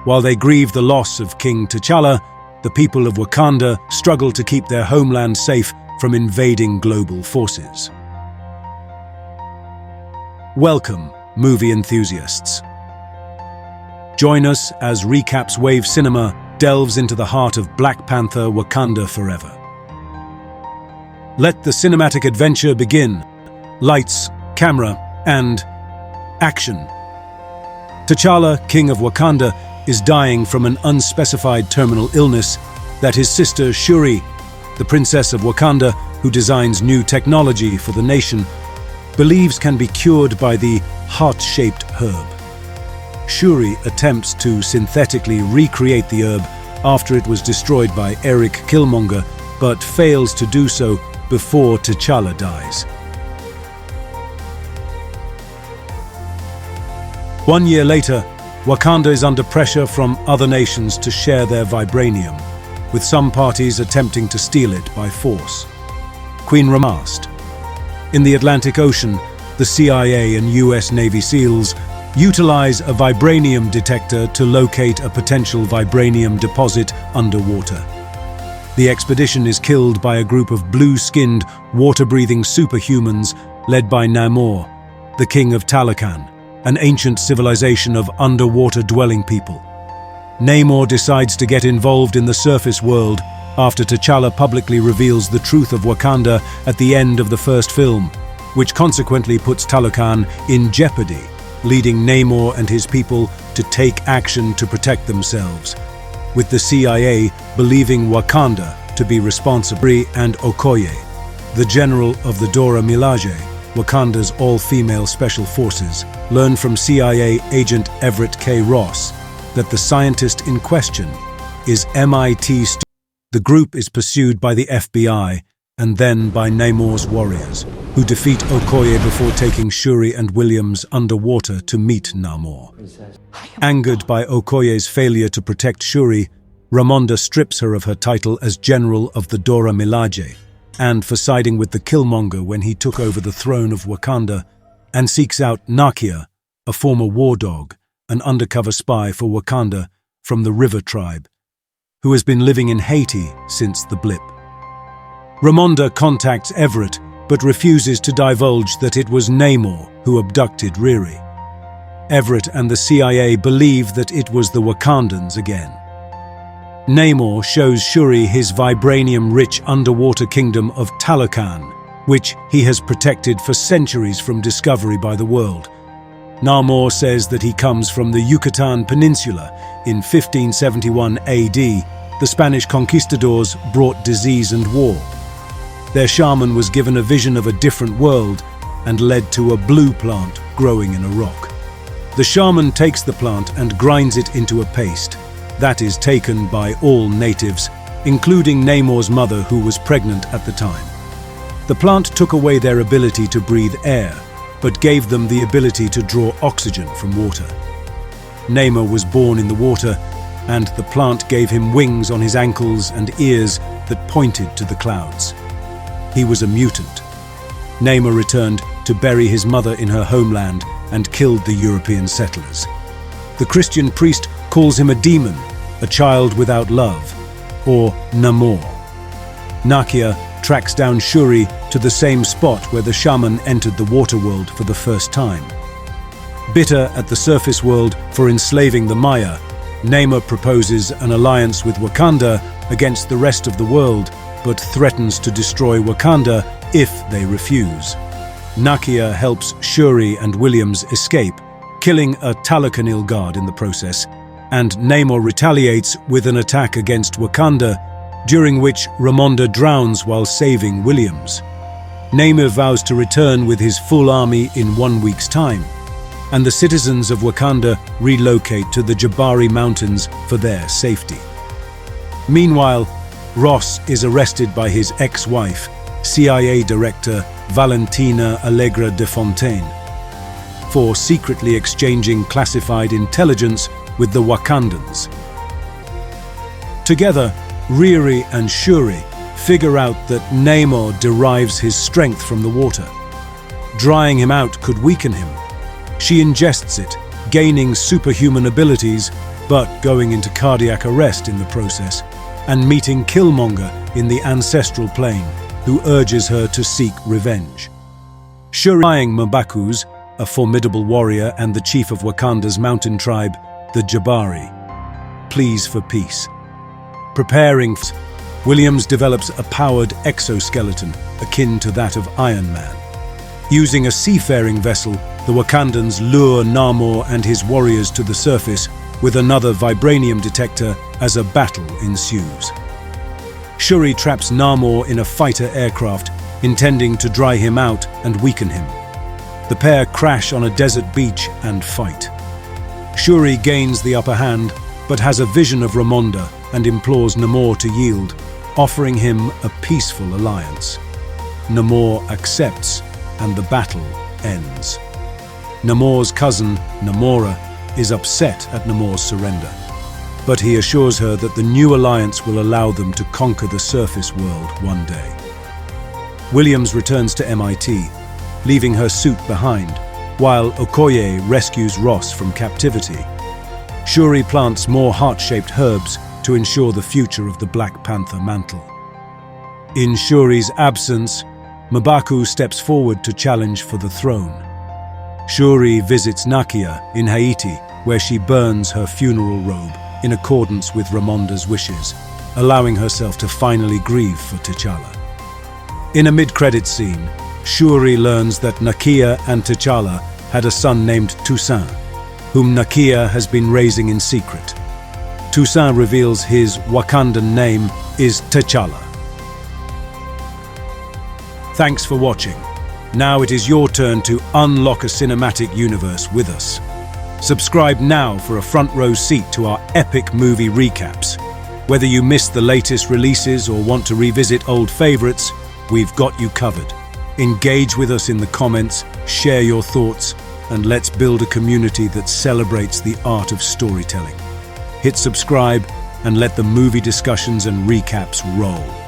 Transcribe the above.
While they grieve the loss of King T'Challa, the people of Wakanda struggle to keep their homeland safe from invading global forces. Welcome, movie enthusiasts. Join us as Recaps Wave Cinema delves into the heart of Black Panther: Wakanda Forever. Let the cinematic adventure begin. Lights, camera, and action. T'Challa, King of Wakanda, is dying from an unspecified terminal illness that his sister Shuri, the Princess of Wakanda, who designs new technology for the nation, believes can be cured by the heart-shaped herb. Shuri attempts to synthetically recreate the herb after it was destroyed by Eric Killmonger, but fails to do so before T'Challa dies. 1 year later, Wakanda is under pressure from other nations to share their vibranium, with some parties attempting to steal it by force. Queen Ramast. In the Atlantic Ocean, the CIA and US Navy SEALs utilize a vibranium detector to locate a potential vibranium deposit underwater. The expedition is killed by a group of blue-skinned, water-breathing superhumans led by Namor, the king of Talokan, an ancient civilization of underwater-dwelling people. Namor decides to get involved in the surface world after T'Challa publicly reveals the truth of Wakanda at the end of the first film, which consequently puts Talokan in jeopardy, leading Namor and his people to take action to protect themselves, with the CIA believing Wakanda to be responsible. And Okoye, the general of the Dora Milaje, Wakanda's all-female special forces, learn from CIA agent Everett K. Ross that the scientist in question is MIT student. The group is pursued by the FBI and then by Namor's warriors, who defeat Okoye before taking Shuri and Williams underwater to meet Namor. Angered by Okoye's failure to protect Shuri, Ramonda strips her of her title as General of the Dora Milaje, and for siding with the Killmonger when he took over the throne of Wakanda, and seeks out Nakia, a former war dog, an undercover spy for Wakanda from the River tribe, who has been living in Haiti since the blip. Ramonda contacts Everett, but refuses to divulge that it was Namor who abducted Riri. Everett and the CIA believe that it was the Wakandans again. Namor shows Shuri his vibranium-rich underwater kingdom of Talokan, which he has protected for centuries from discovery by the world. Namor says that he comes from the Yucatan Peninsula. In 1571 AD, the Spanish conquistadors brought disease and war. Their shaman was given a vision of a different world and led to a blue plant growing in a rock. The shaman takes the plant and grinds it into a paste that is taken by all natives, including Namor's mother, who was pregnant at the time. The plant took away their ability to breathe air, but gave them the ability to draw oxygen from water. Namor was born in the water, and the plant gave him wings on his ankles and ears that pointed to the clouds. He was a mutant. Namor returned to bury his mother in her homeland and killed the European settlers. The Christian priest calls him a demon, a child without love, or Namor. Nakia tracks down Shuri to the same spot where the shaman entered the water world for the first time. Bitter at the surface world for enslaving the Maya, Namor proposes an alliance with Wakanda against the rest of the world, but threatens to destroy Wakanda if they refuse. Nakia helps Shuri and Williams escape, killing a Talokanil guard in the process, and Namor retaliates with an attack against Wakanda, during which Ramonda drowns while saving Williams. Namor vows to return with his full army in 1 week's time, and the citizens of Wakanda relocate to the Jabari Mountains for their safety. Meanwhile, Ross is arrested by his ex-wife, CIA Director Valentina Allegra de Fontaine, for secretly exchanging classified intelligence with the Wakandans. Together, Riri and Shuri figure out that Namor derives his strength from the water. Drying him out could weaken him. She ingests it, gaining superhuman abilities, but going into cardiac arrest in the process, and meeting Killmonger in the ancestral plane, who urges her to seek revenge. Shuri, M'Baku's, a formidable warrior and the chief of Wakanda's mountain tribe, the Jabari, pleas for peace. Preparing, Williams develops a powered exoskeleton akin to that of Iron Man. Using a seafaring vessel, the Wakandans lure Namor and his warriors to the surface with another vibranium detector as a battle ensues. Shuri traps Namor in a fighter aircraft, intending to dry him out and weaken him. The pair crash on a desert beach and fight. Shuri gains the upper hand, but has a vision of Ramonda and implores Namor to yield, offering him a peaceful alliance. Namor accepts, and the battle ends. Namor's cousin, Namora, is upset at Namor's surrender, but he assures her that the new alliance will allow them to conquer the surface world one day. Williams returns to MIT, leaving her suit behind, while Okoye rescues Ross from captivity. Shuri plants more heart-shaped herbs to ensure the future of the Black Panther mantle. In Shuri's absence, M'Baku steps forward to challenge for the throne. Shuri visits Nakia in Haiti, where she burns her funeral robe in accordance with Ramonda's wishes, allowing herself to finally grieve for T'Challa. In a mid-credits scene, Shuri learns that Nakia and Tchalla had a son named Toussaint, whom Nakia has been raising in secret. Toussaint reveals his Wakandan name is Tchalla. Thanks for watching. Now it is your turn to unlock a cinematic universe with us. Subscribe now for a front row seat to our epic movie recaps. Whether you missed the latest releases or want to revisit old favorites, we've got you covered. Engage with us in the comments, share your thoughts, and let's build a community that celebrates the art of storytelling. Hit subscribe and let the movie discussions and recaps roll.